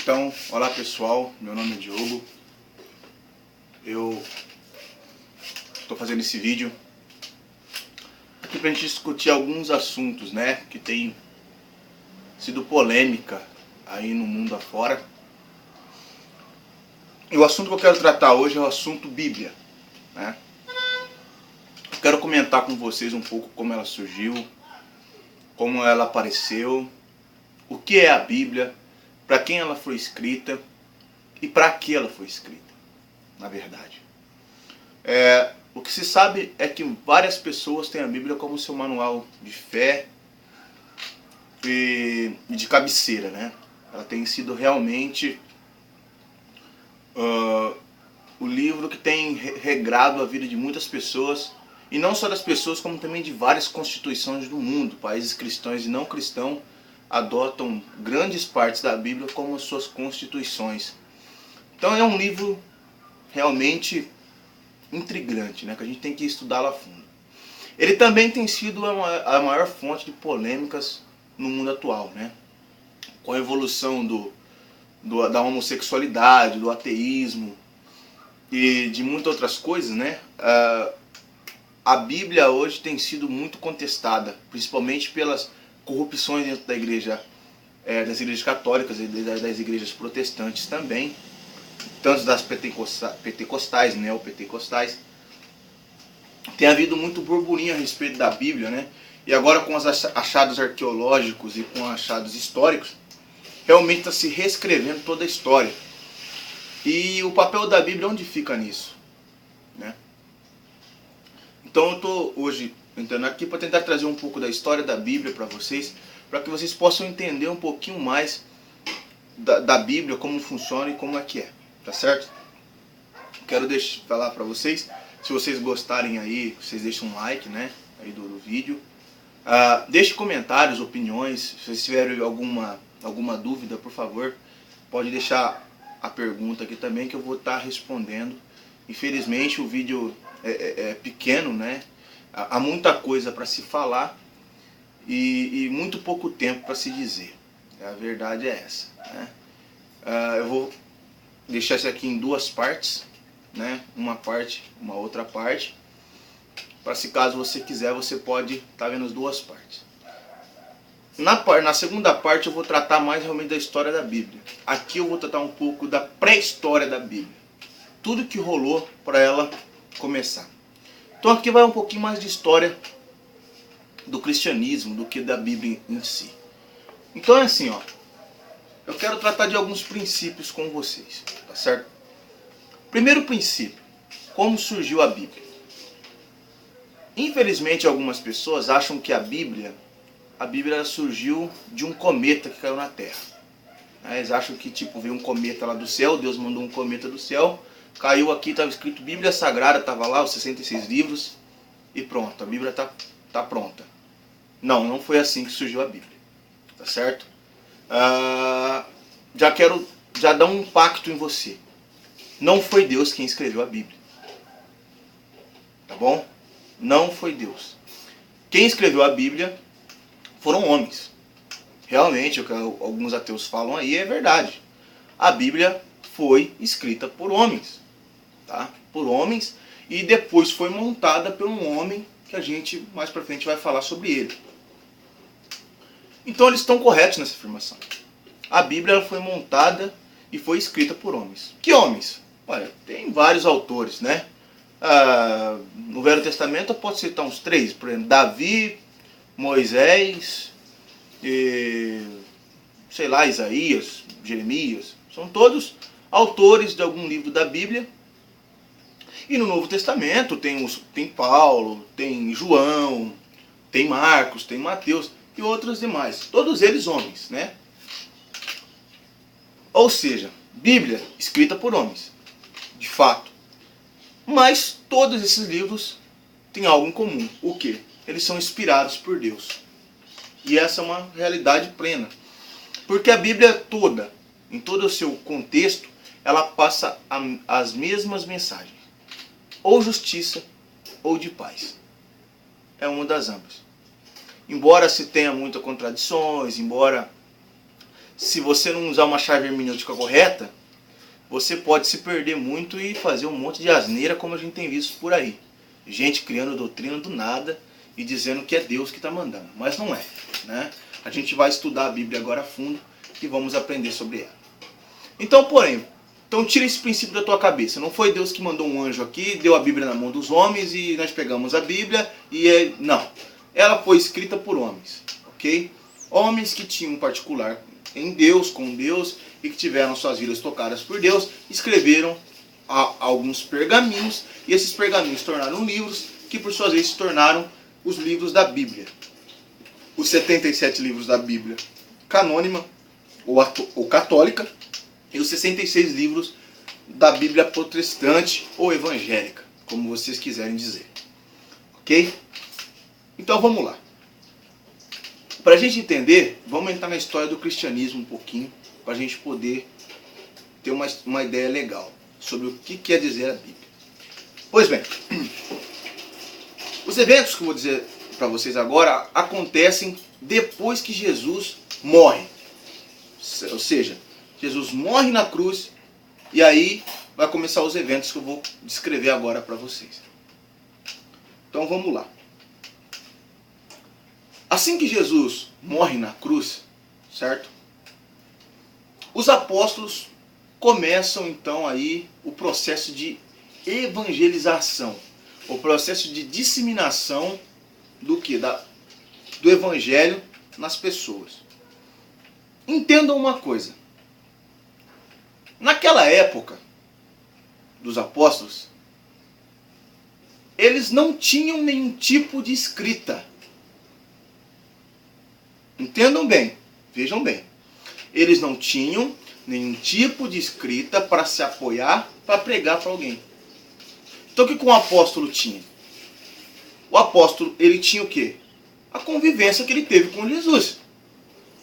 Então, olá pessoal, meu nome é Diogo. Eu estou fazendo esse vídeo aqui pra gente discutir alguns assuntos, né, que tem sido polêmica aí no mundo afora. E o assunto que eu quero tratar hoje é o assunto Bíblia, né? Eu quero comentar com vocês um pouco como ela surgiu, como ela apareceu, o que é a Bíblia, para quem ela foi escrita e para que ela foi escrita, na verdade. O que se sabe é que várias pessoas têm a Bíblia como seu manual de fé e de cabeceira, né? Ela tem sido realmente o livro que tem regrado a vida de muitas pessoas, e não só das pessoas, como também de várias constituições do mundo. Países cristãos e não cristãos adotam grandes partes da Bíblia como suas constituições. Então é um livro realmente intrigante, né, que a gente tem que estudá-lo a fundo. Ele também tem sido a maior fonte de polêmicas no mundo atual, né? Com a evolução da homossexualidade, do ateísmo e de muitas outras coisas, né? A Bíblia hoje tem sido muito contestada, principalmente pelas corrupções dentro da igreja, das igrejas católicas e das igrejas protestantes também, tanto das pentecostais, neopentecostais. Tem havido muito burburinho a respeito da Bíblia, né? E agora com os achados arqueológicos e com achados históricos, realmente está se reescrevendo toda a história. E o papel da Bíblia, onde fica nisso, né? Então eu estou hoje entrando aqui para tentar trazer um pouco da história da Bíblia para vocês, para que vocês possam entender um pouquinho mais da Bíblia, como funciona e como é que é, tá certo? Quero falar para vocês, se vocês gostarem aí, vocês deixam um like, né, aí do vídeo. Deixe comentários, opiniões, se vocês tiverem alguma dúvida, por favor, pode deixar a pergunta aqui também que eu vou estar respondendo. Infelizmente o vídeo é pequeno, né? Há muita coisa para se falar e muito pouco tempo para se dizer. A verdade é essa, né? Eu vou deixar isso aqui em duas partes, né? Uma outra parte. Para se caso você quiser, você pode estar vendo as duas partes. Na segunda parte eu vou tratar mais realmente da história da Bíblia. Aqui eu vou tratar um pouco da pré-história da Bíblia. Tudo que rolou para ela começar. Então aqui vai um pouquinho mais de história do cristianismo do que da Bíblia em si. Então é assim, ó. Eu quero tratar de alguns princípios com vocês, tá certo? Primeiro princípio, como surgiu a Bíblia? Infelizmente algumas pessoas acham que a Bíblia surgiu de um cometa que caiu na Terra. Eles acham que tipo veio um cometa lá do céu, Deus mandou um cometa do céu, caiu aqui, estava escrito Bíblia Sagrada, estava lá os 66 livros e pronto, a Bíblia tá pronta. Não foi assim que surgiu a Bíblia, tá certo? Já dar um impacto em você. Não foi Deus quem escreveu a Bíblia, tá bom? Não foi Deus. Quem escreveu a Bíblia foram homens. Realmente, o que alguns ateus falam aí é verdade. A Bíblia foi escrita por homens, tá? Por homens, e depois foi montada por um homem que a gente mais pra frente vai falar sobre ele. Então eles estão corretos nessa afirmação. A Bíblia foi montada e foi escrita por homens. Que homens? Olha, tem vários autores, né? No Velho Testamento eu posso citar uns três, por exemplo, Davi, Moisés, sei lá, Isaías, Jeremias. São todos autores de algum livro da Bíblia. E no Novo Testamento tem Paulo, tem João, tem Marcos, tem Mateus e outros demais. Todos eles homens, né? Ou seja, Bíblia escrita por homens, de fato. Mas todos esses livros têm algo em comum. O quê? Eles são inspirados por Deus. E essa é uma realidade plena. Porque a Bíblia toda, em todo o seu contexto, ela passa as mesmas mensagens. Ou justiça, ou de paz. É uma das ambas. Embora se tenha muitas contradições, embora se você não usar uma chave hermenêutica correta, você pode se perder muito e fazer um monte de asneira, como a gente tem visto por aí. Gente criando doutrina do nada e dizendo que é Deus que está mandando, mas não é, né? A gente vai estudar a Bíblia agora a fundo e vamos aprender sobre ela. Então, tira esse princípio da tua cabeça. Não foi Deus que mandou um anjo aqui, deu a Bíblia na mão dos homens e nós pegamos a Bíblia e não. Ela foi escrita por homens, ok? Homens que tinham um particular em Deus, com Deus, e que tiveram suas vidas tocadas por Deus, escreveram alguns pergaminhos, e esses pergaminhos tornaram livros, que por sua vez se tornaram os livros da Bíblia. Os 77 livros da Bíblia canônima, ou católica, e os 66 livros da Bíblia protestante ou evangélica, como vocês quiserem dizer. Ok? Então vamos lá. Para a gente entender, vamos entrar na história do cristianismo um pouquinho, para a gente poder ter uma ideia legal sobre o que quer dizer a Bíblia. Pois bem, os eventos que eu vou dizer para vocês agora acontecem depois que Jesus morre. Ou seja, Jesus morre na cruz e aí vai começar os eventos que eu vou descrever agora para vocês. Então vamos lá. Assim que Jesus morre na cruz, certo? Os apóstolos começam então aí o processo de evangelização, o processo de disseminação do que? Do evangelho nas pessoas. Entendam uma coisa. Naquela época dos apóstolos, eles não tinham nenhum tipo de escrita. Entendam bem, vejam bem. Eles não tinham nenhum tipo de escrita para se apoiar, para pregar para alguém. Então o que o apóstolo tinha? O apóstolo, ele tinha o quê? A convivência que ele teve com Jesus.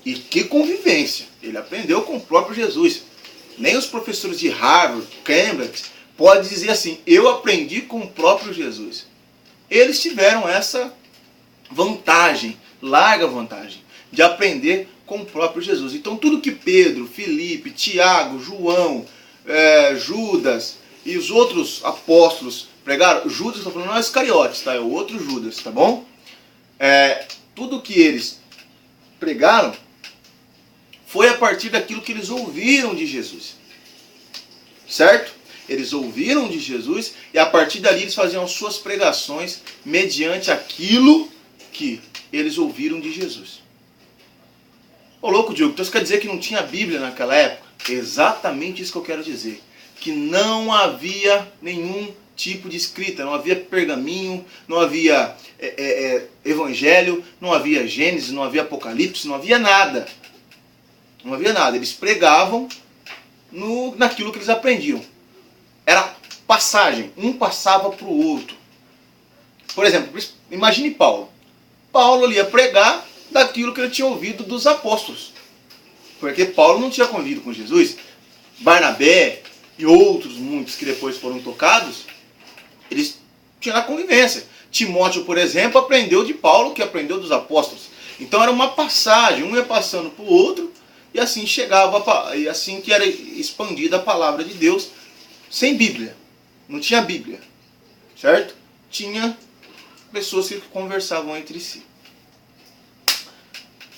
E que convivência! Ele aprendeu com o próprio Jesus. Nem os professores de Harvard, Cambridge, podem dizer assim, eu aprendi com o próprio Jesus. Eles tiveram essa vantagem, larga vantagem, de aprender com o próprio Jesus. Então tudo que Pedro, Filipe, Tiago, João, Judas e os outros apóstolos pregaram, Judas, estou falando não é Iscariotes, tá? É o outro Judas, tá bom? Tudo que eles pregaram foi a partir daquilo que eles ouviram de Jesus. Certo? Eles ouviram de Jesus e a partir dali eles faziam as suas pregações mediante aquilo que eles ouviram de Jesus. Ô louco, Diogo, então isso quer dizer que não tinha Bíblia naquela época? Exatamente isso que eu quero dizer. Que não havia nenhum tipo de escrita, não havia pergaminho, não havia evangelho, não havia Gênesis, não havia Apocalipse, não havia nada. Não havia nada. Eles pregavam naquilo que eles aprendiam. Era passagem. Um passava para o outro. Por exemplo, imagine Paulo. Paulo ia pregar daquilo que ele tinha ouvido dos apóstolos. Porque Paulo não tinha convivido com Jesus. Barnabé e outros muitos que depois foram tocados, eles tinham a convivência. Timóteo, por exemplo, aprendeu de Paulo, que aprendeu dos apóstolos. Então era uma passagem, um ia passando para o outro, e assim chegava, e assim que era expandida a palavra de Deus, sem Bíblia. Não tinha Bíblia, certo? Tinha pessoas que conversavam entre si.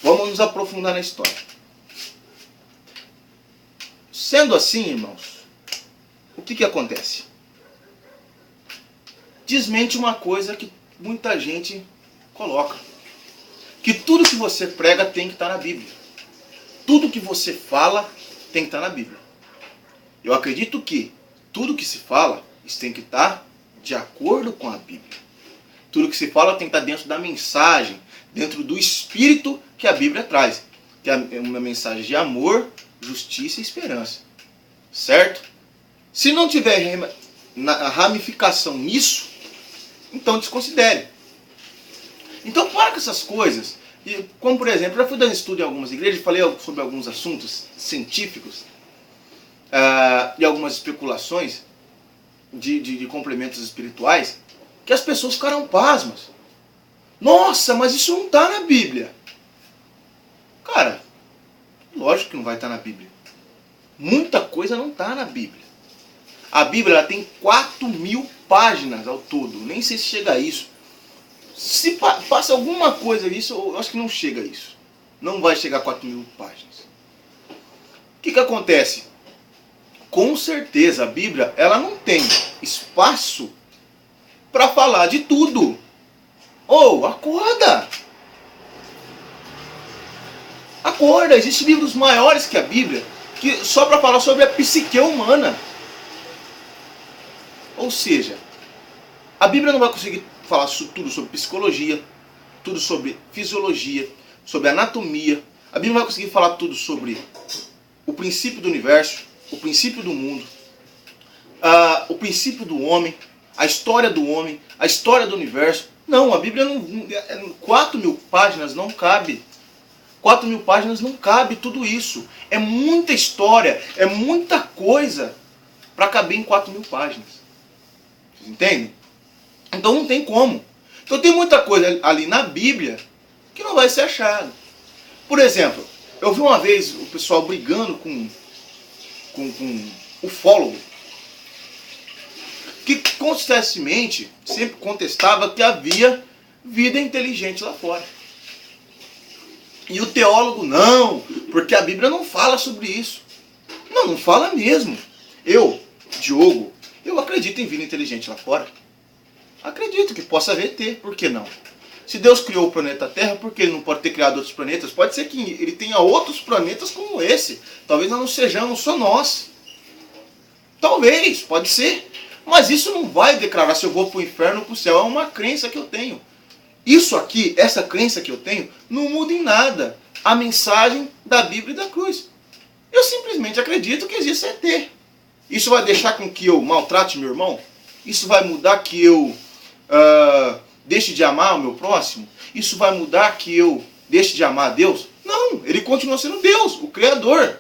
Vamos nos aprofundar na história. Sendo assim, irmãos, o que acontece? Desmente uma coisa que muita gente coloca. Que tudo que você prega tem que estar na Bíblia. Tudo que você fala tem que estar na Bíblia. Eu acredito que tudo que se fala isso tem que estar de acordo com a Bíblia. Tudo que se fala tem que estar dentro da mensagem, dentro do espírito que a Bíblia traz. Que é uma mensagem de amor, justiça e esperança. Certo? Se não tiver ramificação nisso, então desconsidere. Então para com essas coisas. Como por exemplo, eu já fui dando estudo em algumas igrejas, falei sobre alguns assuntos científicos e algumas especulações de complementos espirituais, que as pessoas ficaram pasmas. Nossa, mas isso não está na Bíblia. Cara, Lógico que não vai estar na Bíblia. Muita coisa não está na Bíblia. A Bíblia ela tem 4.000 páginas ao todo. Nem sei se chega a isso. Se passa alguma coisa disso, eu acho que não chega a isso. Não vai chegar a 4.000 páginas. O que acontece? Com certeza a Bíblia ela não tem espaço para falar de tudo. Acorda! Acorda! Existem livros maiores que a Bíblia que só para falar sobre a psique humana. Ou seja, a Bíblia não vai conseguir falar tudo sobre psicologia, tudo sobre fisiologia, sobre anatomia. A Bíblia não vai conseguir falar tudo sobre o princípio do universo, o princípio do mundo, o princípio do homem, a história do homem, a história do universo. Não, a Bíblia não... 4.000 páginas não cabe. 4.000 páginas não cabe tudo isso. É muita história, é muita coisa para caber em 4.000 páginas. Vocês entendem? Então não tem como. Então tem muita coisa ali na Bíblia que não vai ser achada. Por exemplo, eu vi uma vez o pessoal brigando com ufólogo, que constantemente sempre contestava que havia vida inteligente lá fora. E o teólogo, não, porque a Bíblia não fala sobre isso. Não fala mesmo. Eu, Diogo, eu acredito em vida inteligente lá fora. Acredito que possa haver ter, por que não? Se Deus criou o planeta Terra, por que Ele não pode ter criado outros planetas? Pode ser que Ele tenha outros planetas como esse. Talvez nós não sejamos só nós. Talvez, pode ser. Mas isso não vai declarar se eu vou para o inferno ou para o céu. É uma crença que eu tenho. Isso aqui, essa crença que eu tenho, não muda em nada a mensagem da Bíblia e da cruz. Eu simplesmente acredito que existe ET. Isso vai deixar com que eu maltrate meu irmão? Isso vai mudar que eu deixe de amar o meu próximo? Isso vai mudar que eu deixe de amar a Deus? Não, ele continua sendo Deus, o Criador.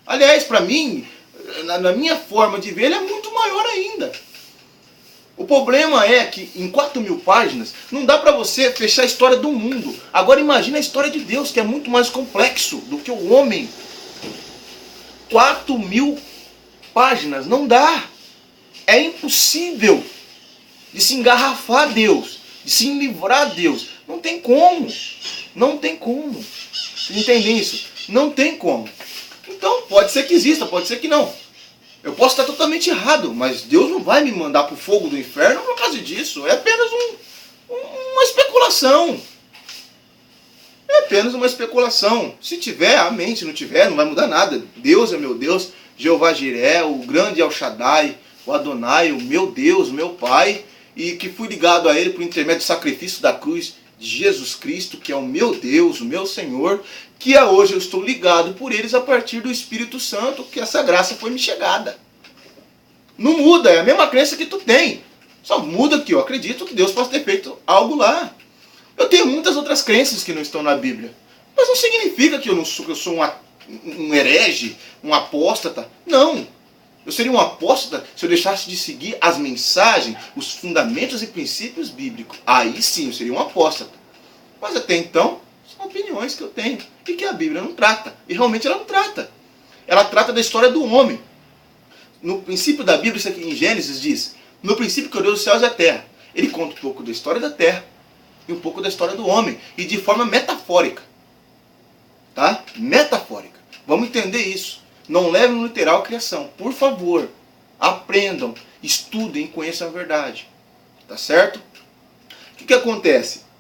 Aliás, para mim, na minha forma de ver, ele é muito maior ainda. O problema é que em 4.000 páginas não dá para você fechar a história do mundo. Agora imagine a história de Deus, que é muito mais complexo do que o homem. 4.000 páginas, não dá. É impossível de se engarrafar a Deus, de se livrar a Deus. Não tem como. Não tem como. Vocês entendem isso? Não tem como. Então pode ser que exista, pode ser que não. Eu posso estar totalmente errado, mas Deus não vai me mandar para o fogo do inferno por causa disso. É apenas uma especulação. É apenas uma especulação. Se tiver, amém. Se não tiver, não vai mudar nada. Deus é meu Deus. Jeová Jiré, o grande El Shaddai, o Adonai, o meu Deus, o meu Pai. E que fui ligado a Ele por intermédio do sacrifício da cruz de Jesus Cristo, que é o meu Deus, o meu Senhor. Que hoje eu estou ligado por eles a partir do Espírito Santo, que essa graça foi me chegada. Não muda, é a mesma crença que tu tem. Só muda que eu acredito que Deus possa ter feito algo lá. Eu tenho muitas outras crenças que não estão na Bíblia. Mas não significa que eu sou um herege, um apóstata. Não. Eu seria um apóstata se eu deixasse de seguir as mensagens, os fundamentos e princípios bíblicos. Aí sim eu seria um apóstata. Mas até então, são opiniões que eu tenho e que a Bíblia não trata. E realmente ela não trata. Ela trata da história do homem. No princípio da Bíblia, isso aqui em Gênesis diz: no princípio criou os céus e a terra. Ele conta um pouco da história da terra e um pouco da história do homem. E de forma metafórica. Tá? Metafórica. Vamos entender isso. Não levem no literal a criação. Por favor, aprendam, estudem e conheçam a verdade. Tá certo? O que acontece?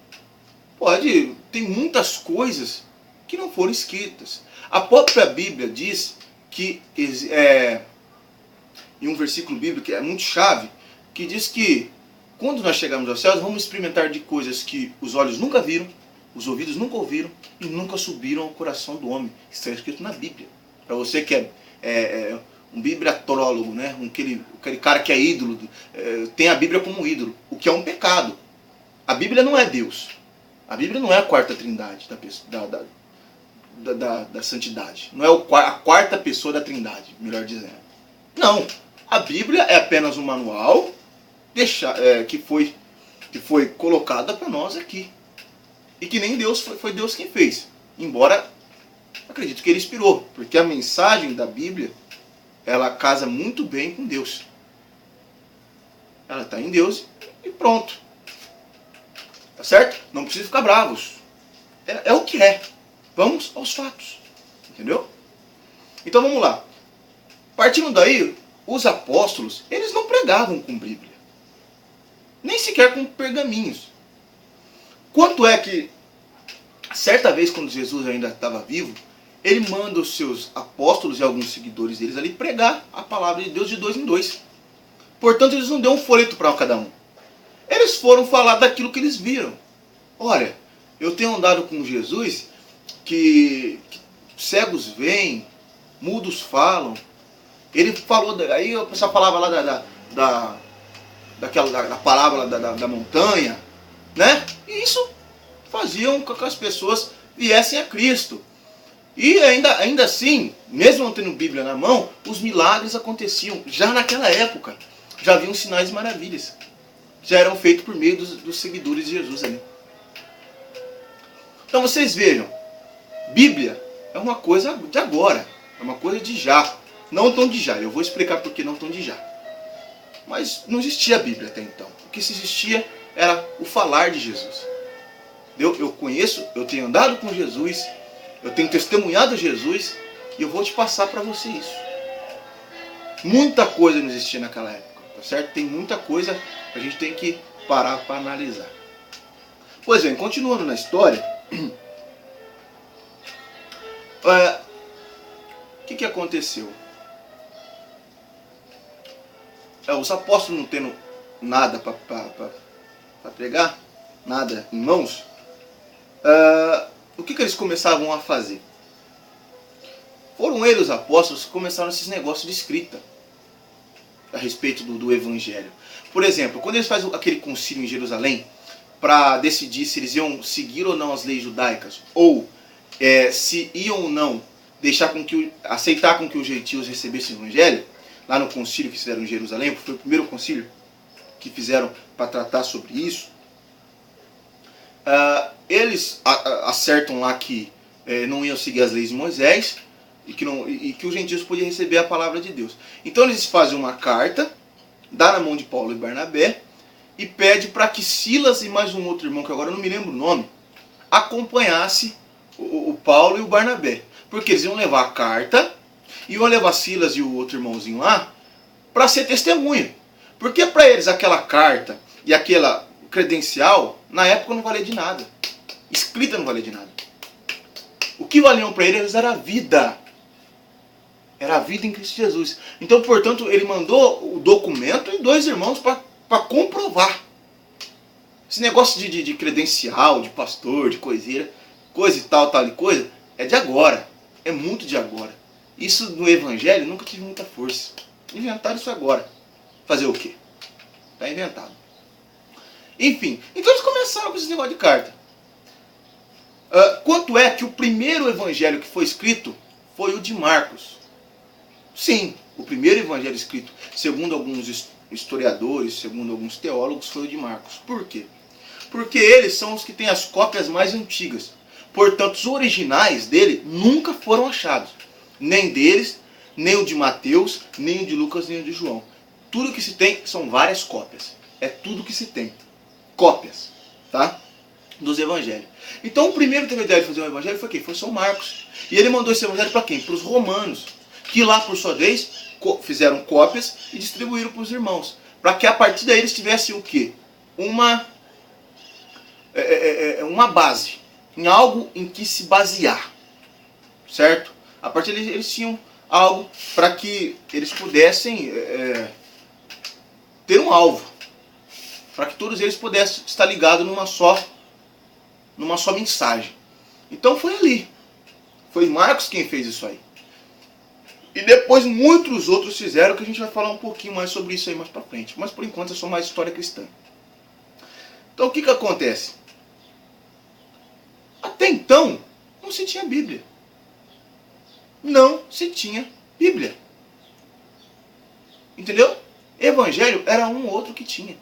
Tem muitas coisas que não foram escritas. A própria Bíblia diz que, em um versículo bíblico que é muito chave, que diz que quando nós chegarmos aos céus, vamos experimentar de coisas que os olhos nunca viram, os ouvidos nunca ouviram e nunca subiram ao coração do homem. Isso está escrito na Bíblia. Para você que é um bibliatrólogo, né? Aquele cara que é ídolo, tem a Bíblia como ídolo, o que é um pecado. A Bíblia não é Deus. A Bíblia não é a quarta trindade da santidade. Não é a quarta pessoa da trindade, melhor dizendo. Não. A Bíblia é apenas um manual que foi colocada para nós aqui. E que nem Deus foi Deus quem fez. Embora Acredito que ele inspirou, porque a mensagem da Bíblia, ela casa muito bem com Deus. Ela está em Deus e pronto. Tá certo? Não precisa ficar bravos. É o que é. Vamos aos fatos. Entendeu? Então vamos lá. Partindo daí, os apóstolos, eles não pregavam com Bíblia. Nem sequer com pergaminhos. Quanto é que, certa vez, quando Jesus ainda estava vivo, ele manda os seus apóstolos e alguns seguidores deles ali pregar a palavra de Deus de 2 em 2. Portanto, eles não deu um folheto para cada um. Eles foram falar daquilo que eles viram. Olha, eu tenho andado com Jesus que cegos veem, mudos falam. Ele falou, aí essa palavra lá da palavra da montanha, né? E isso faziam com que as pessoas viessem a Cristo. E ainda assim, mesmo não tendo Bíblia na mão, os milagres aconteciam. Já naquela época, já haviam sinais e maravilhas. Já eram feitos por meio dos seguidores de Jesus ali. Então vocês vejam, Bíblia é uma coisa de agora, é uma coisa de já. Não tão de já, eu vou explicar por que não tão de já. Mas não existia a Bíblia até então. O que se existia era o falar de Jesus. Eu conheço, eu tenho andado com Jesus, eu tenho testemunhado Jesus e eu vou te passar para você isso. Muita coisa não existia naquela época, tá certo? Tem muita coisa que a gente tem que parar para analisar. Pois bem, continuando na história, o que aconteceu? Os apóstolos não tendo nada para pregar, nada em mãos, o que eles começavam a fazer? Foram eles, os apóstolos, que começaram esses negócios de escrita a respeito do evangelho. Por exemplo, quando eles fazem aquele concílio em Jerusalém para decidir se eles iam seguir ou não as leis judaicas, ou se iam ou não aceitar com que os gentios recebessem o evangelho, lá no concílio que fizeram em Jerusalém, foi o primeiro concílio que fizeram para tratar sobre isso, eles acertam lá que não iam seguir as leis de Moisés e que os gentios podiam receber a palavra de Deus. Então eles fazem uma carta, dá na mão de Paulo e Barnabé e pede para que Silas e mais um outro irmão, que agora eu não me lembro o nome, acompanhasse o Paulo e o Barnabé. Porque eles iam levar a carta, iam levar Silas e o outro irmãozinho lá para ser testemunha. Porque para eles aquela carta e aquela credencial, na época não valia de nada. Escrita não valia de nada. O que valiam para eles era a vida. Era a vida em Cristo Jesus. Então, portanto, ele mandou o documento e 2 irmãos para comprovar. Esse negócio de credencial, de pastor, de coiseira, coisa e tal e coisa, é de agora. É muito de agora. Isso no evangelho nunca tive muita força. Inventaram isso agora. Fazer o quê? Está inventado. Enfim, então eles começaram com esse negócio de carta. Quanto é que o primeiro evangelho que foi escrito foi o de Marcos? Sim, o primeiro evangelho escrito, segundo alguns historiadores, segundo alguns teólogos, foi o de Marcos. Por quê? Porque eles são os que têm as cópias mais antigas. Portanto, os originais dele nunca foram achados. Nem deles, nem o de Mateus, nem o de Lucas, nem o de João. Tudo que se tem são várias cópias. É tudo que se tem. Cópias, tá? Dos evangelhos. Então o primeiro que teve a ideia de fazer um evangelho foi quem? Foi São Marcos. E ele mandou esse evangelho para quem? Para os romanos. Que lá, por sua vez, fizeram cópias e distribuíram para os irmãos. Para que a partir daí eles tivessem o quê? Uma base. Em algo em que se basear. Certo? A partir daí eles tinham algo para que eles pudessem ter um alvo. Para que todos eles pudessem estar ligados numa só mensagem. Então foi ali. Foi Marcos quem fez isso aí. E depois muitos outros fizeram, que a gente vai falar um pouquinho mais sobre isso aí mais pra frente. Mas por enquanto é só mais história cristã. Então o que acontece? Até então não se tinha Bíblia. Não se tinha Bíblia. Entendeu? Evangelho era um ou outro que tinha.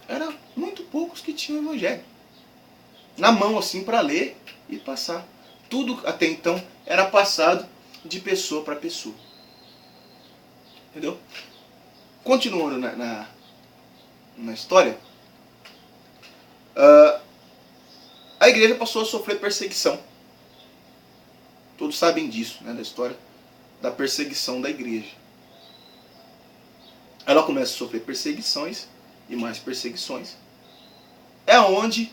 Era muito poucos que tinham Evangelho. Na mão assim para ler e passar. Tudo até então era passado de pessoa para pessoa. Entendeu? Continuando na história, a igreja passou a sofrer perseguição. Todos sabem disso, né, da história da perseguição da igreja. Ela começa a sofrer perseguições e mais perseguições. É onde,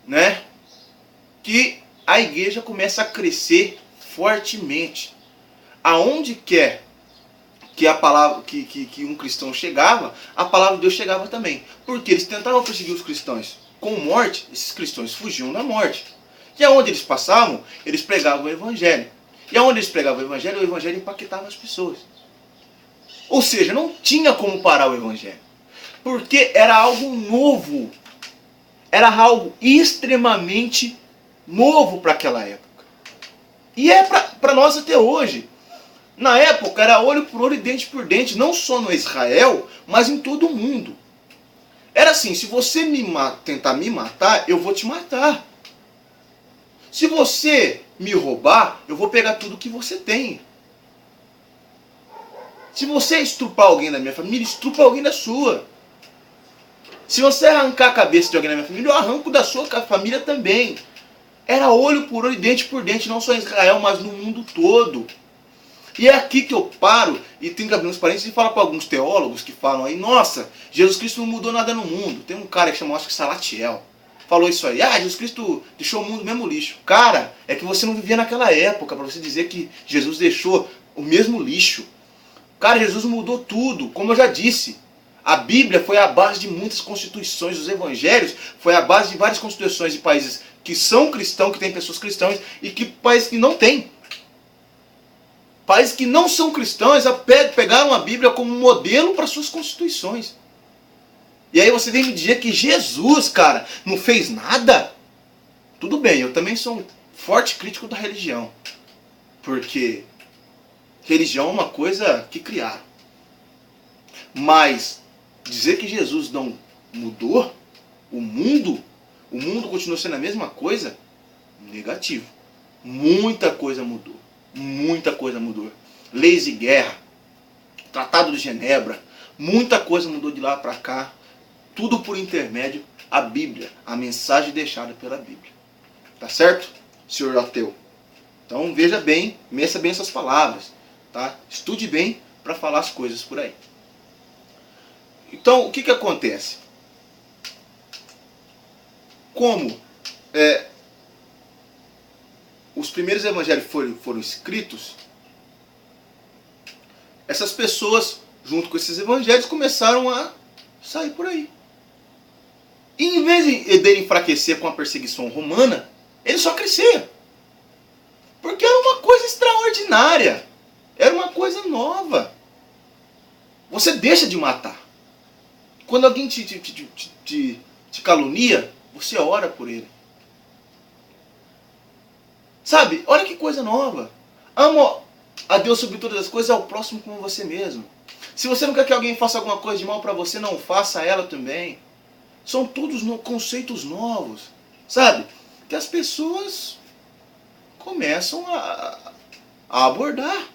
né, que a igreja começa a crescer fortemente. Aonde quer que a palavra que um cristão chegava, a palavra de Deus chegava também. Porque eles tentavam perseguir os cristãos com morte, esses cristãos fugiam da morte. E aonde eles passavam, eles pregavam o evangelho. E aonde eles pregavam o evangelho impactava as pessoas. Ou seja, não tinha como parar o evangelho. Porque era algo novo. Era algo extremamente novo para aquela época. E é para nós até hoje. Na época era olho por olho e dente por dente, não só no Israel, mas em todo o mundo. Era assim, se você tentar me matar, eu vou te matar. Se você me roubar, eu vou pegar tudo que você tem. Se você estrupar alguém da minha família, estrupa alguém da sua. Se você arrancar a cabeça de alguém da minha família, eu arranco da sua família também. Era olho por olho e dente por dente, não só em Israel, mas no mundo todo. E é aqui que eu paro e tenho que abrir uns parênteses e falar para alguns teólogos que falam aí, nossa, Jesus Cristo não mudou nada no mundo. Tem um cara que chama, acho que Salatiel, falou isso aí, Jesus Cristo deixou o mundo mesmo lixo. Cara, é que você não vivia naquela época para você dizer que Jesus deixou o mesmo lixo. Cara, Jesus mudou tudo, como eu já disse. A Bíblia foi a base de muitas constituições, os evangelhos foi a base de várias constituições de países que são cristãos, que têm pessoas cristãs, e que países que não têm. Países que não são cristãos pegaram a Bíblia como modelo para suas constituições. E aí você vem me dizer que Jesus, cara, não fez nada? Tudo bem, eu também sou um forte crítico da religião. Porque religião é uma coisa que criaram. Mas dizer que Jesus não mudou o mundo continua sendo a mesma coisa, negativo. Muita coisa mudou. Muita coisa mudou. Leis de guerra, Tratado de Genebra, muita coisa mudou de lá para cá. Tudo por intermédio a Bíblia, a mensagem deixada pela Bíblia. Tá certo, senhor ateu? Então veja bem, meça bem essas palavras, tá? Estude bem para falar as coisas por aí. Então o que acontece? Como os primeiros evangelhos foram escritos, essas pessoas, junto com esses evangelhos, começaram a sair por aí. E em vez de enfraquecer com a perseguição romana, eles só cresciam. Porque era uma coisa extraordinária. Era uma coisa nova. Você deixa de matar. Quando alguém te calunia, você ora por ele. Sabe? Olha que coisa nova. Amo a Deus sobre todas as coisas, ao próximo como você mesmo. Se você não quer que alguém faça alguma coisa de mal para você, não faça ela também. São todos conceitos novos. Sabe? Que as pessoas começam a abordar.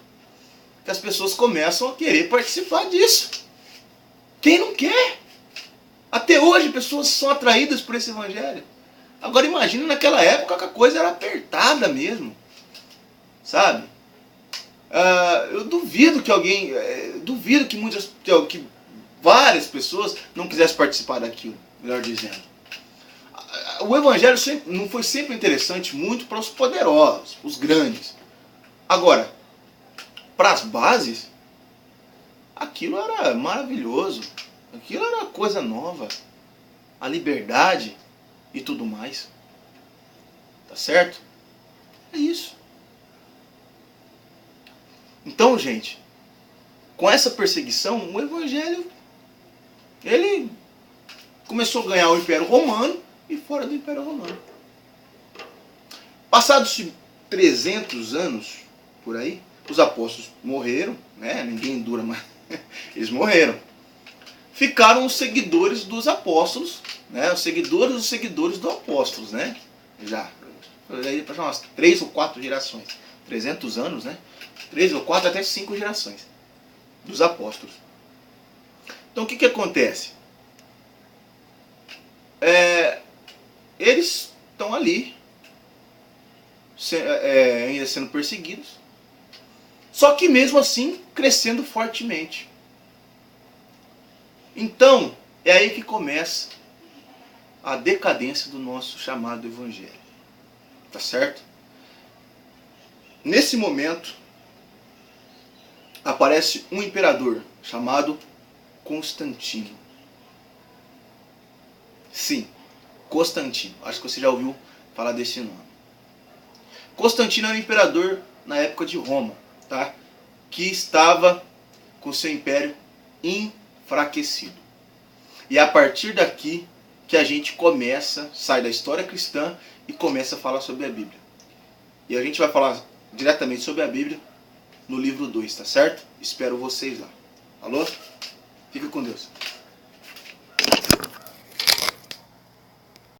Que as pessoas começam a querer participar disso. Quem não quer? Até hoje pessoas são atraídas por esse evangelho. Agora imagina naquela época que a coisa era apertada mesmo. Sabe? Eu duvido que alguém... duvido que várias pessoas não quisessem participar daquilo. Melhor dizendo. O evangelho não foi sempre interessante muito para os poderosos, os grandes. Agora, para as bases, aquilo era maravilhoso. Aquilo era coisa nova. A liberdade e tudo mais. Tá certo? É isso. Então, gente, com essa perseguição, o evangelho, ele começou a ganhar o Império Romano e fora do Império Romano. Passados 300 anos, por aí, os apóstolos morreram, né? Ninguém dura mais. Eles morreram. Ficaram os seguidores dos apóstolos, né? Os seguidores dos apóstolos, né? Já Aí para umas 3 ou 4 gerações. 300 anos, né? 3 ou 4 até 5 gerações dos apóstolos. Então o que acontece? Eles estão ali, ainda sendo perseguidos, só que mesmo assim crescendo fortemente. Então é aí que começa a decadência do nosso chamado evangelho. Tá certo? Nesse momento aparece um imperador chamado Constantino. Sim, Constantino. Acho que você já ouviu falar desse nome. Constantino era um imperador na época de Roma, tá? Que estava com seu império enfraquecido. E é a partir daqui que a gente sai da história cristã e começa a falar sobre a Bíblia. E a gente vai falar diretamente sobre a Bíblia no livro 2, tá certo? Espero vocês lá. Alô? Fica com Deus.